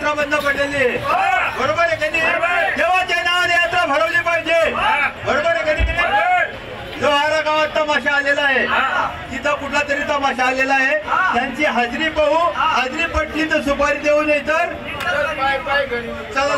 यात्रा बंद पडलेली आहे, बरोबर आहे कधी? देवाच्या नावाने यात्रा भरवली पाहिजे, बरोबर आहे कधी? लोहारा गावात तमाशा आलेला आहे, तिथं कुठला तरी तमाशा आलेला आहे, त्यांची हाजरी पाहू, हाजरी पटली तर सुपारी देऊ, नाही तर चला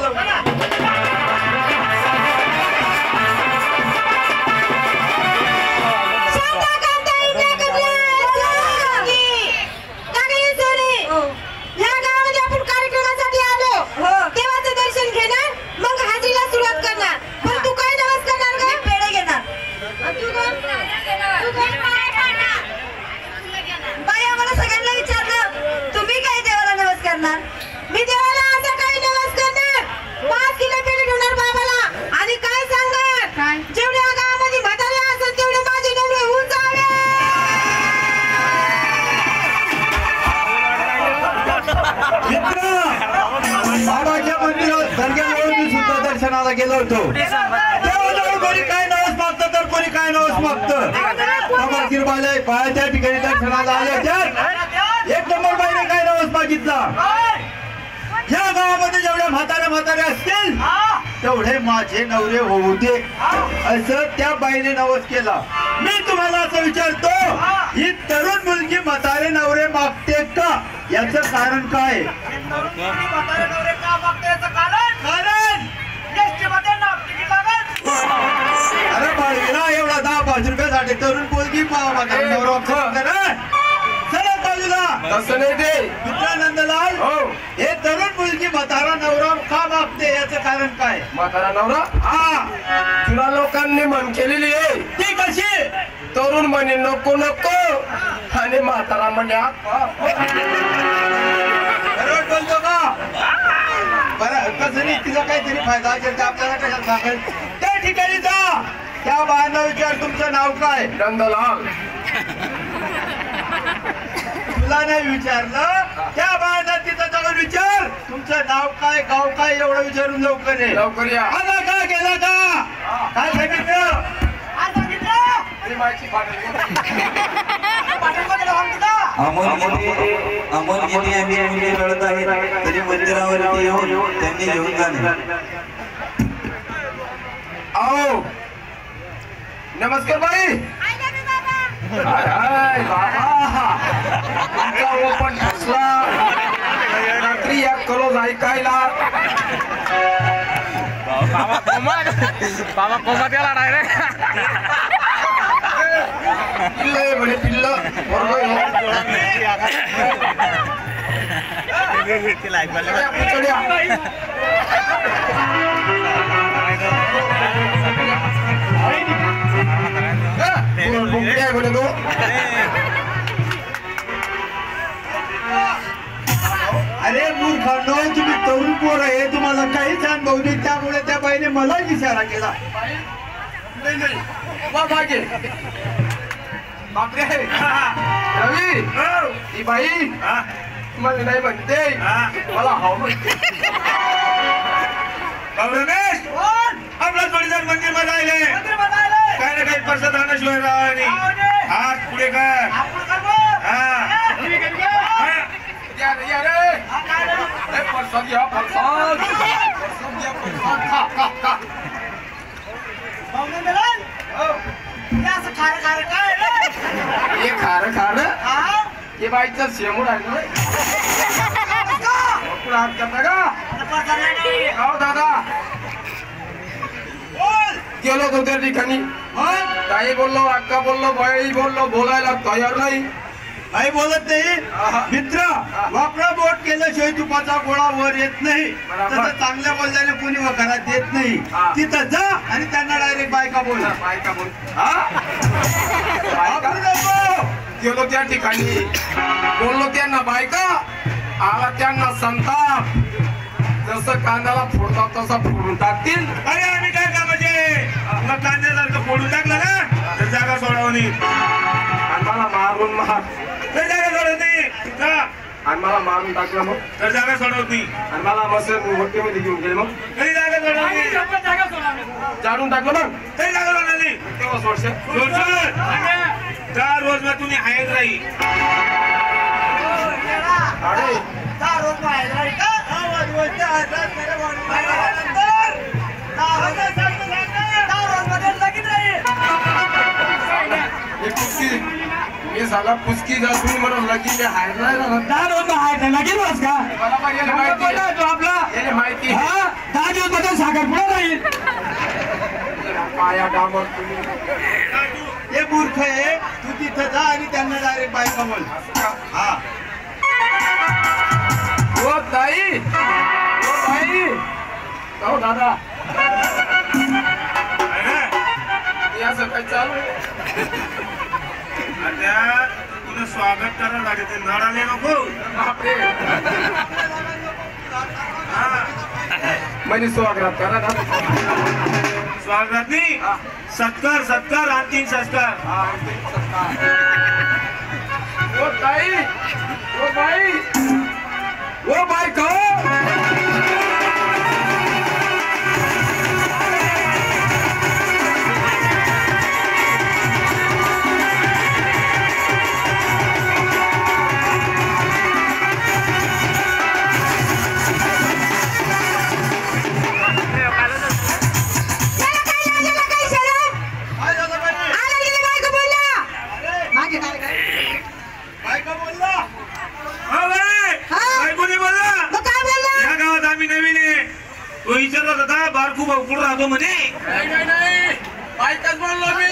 मी देवाला असं काही नवस करणार, 5 किलो पेढे घेणार बाबाला, आणि काय सांगणार, जेवढ्या गावामध्ये म्हातारे असेल तेवढे माझे नवरे होऊन जावे. बाबाच्या मंदिरात दर्ग्याजवळ मी सुद्धा दर्शनाला गेलो होतो. देवाजवळ कोणी काय नवस मागतं तर कोणी काय नवस मागतं. बाया त्या ठिकाणी दर्शनाला आल्या, त्यात एक नंबर बाईने काय नवस मागितला, या गावामध्ये जेवढ्या म्हातारे असतील तेवढे माझे नवरे होऊ दे, असं त्या बाईने नवस केला. मी तुम्हाला असं विचारतो, ही तरुण मुलगी म्हातारे नवरे मागते का? याचं कारण काय? अरे बाळगीला एवढा 10-5 रुपयासाठी तरुण मुलगी तसं नाही ते मित्रानंदलाल, हे तरुण मुलगी म्हातारा नवरा का मागते, याचं कारण काय? म्हातारा नवरा, तुला लोकांनी मन केलेली आहे ती कशी? तरुण म्हणे नको नको आणि म्हातारा म्हणे बरोबर बोलतो का? बरं कसं नाही, तिचा काहीतरी फायदा असेल तर आपल्याला कशाला सांगेल. त्या ठिकाणी जा, त्या बायांना विचार तुमचं नाव काय? नंदलाल. तुला नाही विचारलं, त्या बायांना तिथं जाऊन विचार तुमचं नाव काय, गाव काय, एवढं विचारून लवकर ये. लवकर या. आला का गेला का? काय सांगितलं? अमोल गेली आणि मुली रडत आहेत, तरी मंदिरावरती येऊन त्यांनी घेऊन जाणे. आओ नमस्कार बाई. ओपन फसला रात्री या कलोज ऐकायला. बाबा कोमा त्याला डायरेक्ट पिल्ल म्हणे पिल्ल म्हणे तो. अरे मूर्खांनो, तुम्ही तरुण पोर आहे, तुम्हाला काहीच अनुभव नाही, त्यामुळे त्या बाईने मलाच इशारा केला. बागे बापरे रवी, ही बाई मला नाही म्हणते, मला हाव म्हणते. रमेश, आपला जोडीदार मंदिर मध्ये आले, काय ना काही प्रसाद आणल्याशिवाय राहा नाही. हात पुढे कर. हे खार खार हे बाईचं शेमूड आहे हात करता का? हो दादा, गेलो तो त्या ठिकाणी, काही बोललो, अक्का बोललो, बाई बोललो, बोलायला तयार नाही. काही बोलत नाही. मित्र, वाकडा बोट केल्याशिवाय तुपाचा गोळा वर येत नाही, तसं चांगल्या बोलल्याने कोणी वकारात देत नाही. तिथं जा आणि त्यांना डायरेक्ट बायका बोल. बायका बोल. गेलो त्या ठिकाणी, बोललो त्यांना बायका, आला त्यांना संताप. जसं कांद्याला फोडतात तसा फोडून टाकतील. अरे आम्ही काय कामाचे, मग कांद्यासारखं फोडून टाकलं ना तर जागा सोडवणी, आणि मला मारून मार, तर जागा सोडवत नाही. आणि मला मारून टाकलं मग, तर जागा सोडवत नाही. आणि मला मस्त होटेमध्ये घेऊन गेले, मग तरी जागा सोडवली, जाडून टाकलं मग, तरी जागा सोडवली. तेव्हा सोडशे 4 रोज मग तुम्ही आहेच राही. साला पुसकी जासून म्हणून लगीने हाय नाही झाला. दहा दिवस आहे लगेच बस का मला पण याला माहिती आहे. तो आपला याला माहिती आहे. हा 10 दिवस मध्ये साखर पुढे राहील. पाया डांबर तुम्ही. हे मूर्ख आहे तू तिथं जा आणि त्यांना डायरेक्ट बायका बोल. हा ओ ताई, ओ ताई, हो दादा, हे असं काय चालू आहे? आता तुला स्वागत करायला लागेल नडाले नको. बापरे. म्हणजे स्वागत करा ना. स्वागत नाही सत्कार सत्कार अंतिम संस्कार. ओ ताई, ओ बाई, ओ बायको. बायका बोलला बायकोने बोलला या गावात आम्ही नवीन आहे. तो विचारत होता बारकू भाऊ कुठं राहतो म्हणे. नाही बायकाच बोललो मी.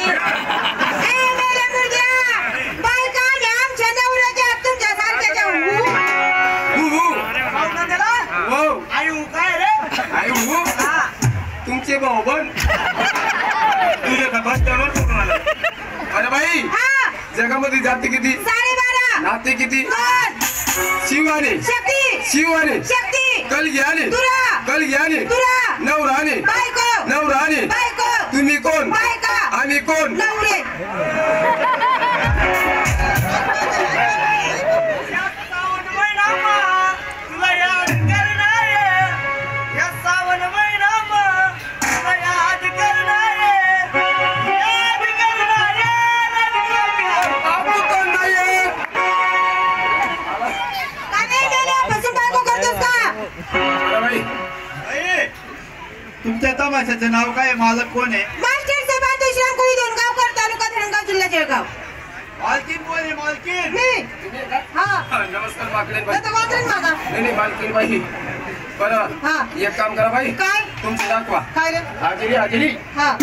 तुमचे भाऊ बन तुझ्या का बस स्टँडवर कुठून आला. अरे बाई जगामध्ये जाती किती, 12.5 नाते किती. शिवाने, शिवाने, कलग्याने, कलग्याने, नवराने, नवराने. तुम्ही कोण, आम्ही कोण. तुमच्या तमाशाचं नाव काय, मालक कोण आहे. मास्टर साहेब दुसरा कोणी दोनगावकर तालुका धरणगाव जिल्हा जळगाव. मालकीन कोण आहे मालकीन. मी हा नमस्कार माकडे बाई. तर वाचन माझा नाही मालकीन बाई. बरं हा. एक काम करा बाई, काय तुमची दाखवा काय रे हाजिरी. हाजिरी हा